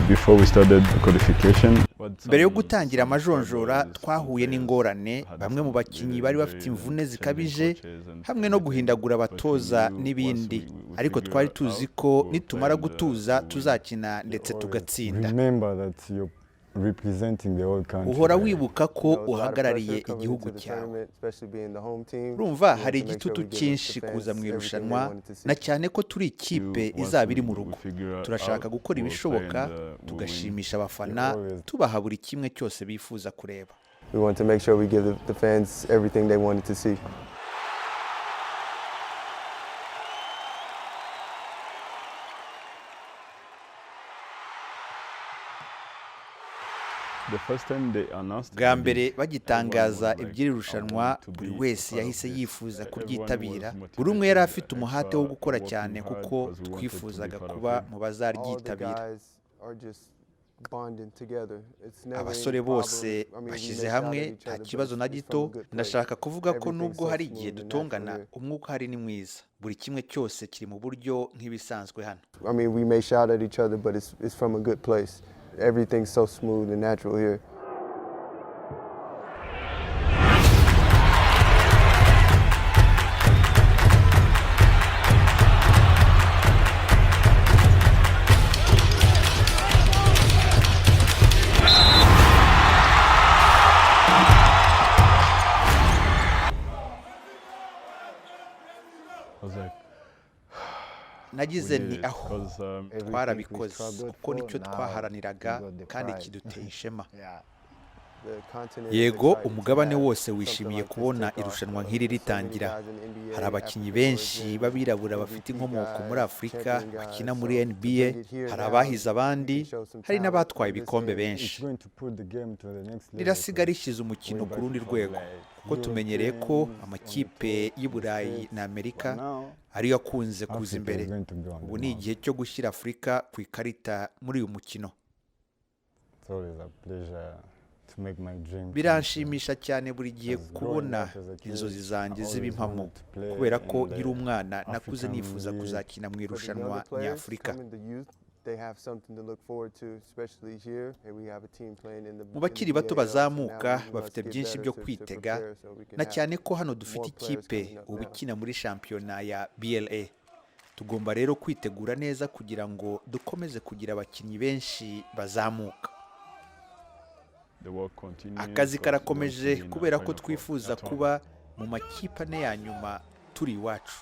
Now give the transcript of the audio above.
before we started the qualification. Mbere yo gutangira majonjora twahuye n'ingorane, bamwe mu bakinnyi bari bafite imvune zikabije hamwe no guhindagura abatoza n'ibindi, ariko twari tuzi ko nitumara gutuza tuzakina ndetse tugatsinda. Uhora wibuka ko uhagarariye igihugu cyawe. Urumva hari igitutu cyinshi kuza mu irushanwa, na cyane ko turi ikipe izaba iri mu rugo. Turashaka gukora ibishoboka tugashimisha abafana, tubaha buri kimwe cyose bifuza kureba. We want to make sure we give the fans everything they wanted to see. Bwa mbere bagitangaza iby'iri rushanwa, buri wese yahise yifuza kuryitabira. Buri umwe yari afite umuhate wo gukora cyane kuko twifuzaga kuba mu bazaryitabira. Abasore bose bashyize hamwe, nta kibazo na gito. Ndashaka kuvuga ko nubwo hari igihe dutongana, umwuka hari ni mwiza. Buri kimwe cyose kiri mu buryo nk'ibisanzwe hano. I mean, we may shout at each other, but it's from a good place. Everything's so smooth and natural here. Nagize ni aho twarabikoze kuko nicyo twaharaniraga kandi kiduteye ishema. Yego, umugabane wose wishimiye kubona irushanwa nk'iri ritangira. Hari abakinnyi benshi b'abirabura bafite inkomoko muri Afurika bakina muri NBA, hari abahize abandi, hari n'abatwaye ibikombe benshi. Rirasiga rishyize umukino ku rundi rwego, kuko tumenyereye ko amakipe y'i Burayi na Amerika ariyo akunze kuza imbere. Ubu ni igihe cyo gushyira Afurika ku ikarita muri uyu mukino. Biranshimisha cyane buri gihe kubona inzozi zanjye ziba impamo, kubera ko nkiri umwana nakuze nifuza kuzakina mu irushanwa nyafurika. Mu bakiri bato bazamuka bafite byinshi byo kwitega, na cyane ko hano dufite ikipe ubu ikina muri shampiyona ya BLA. Tugomba rero kwitegura neza kugira ngo dukomeze kugira abakinnyi benshi bazamuka. Akazi karakomeje kubera ko twifuza kuba mu makipe ane ya nyuma turi iwacu.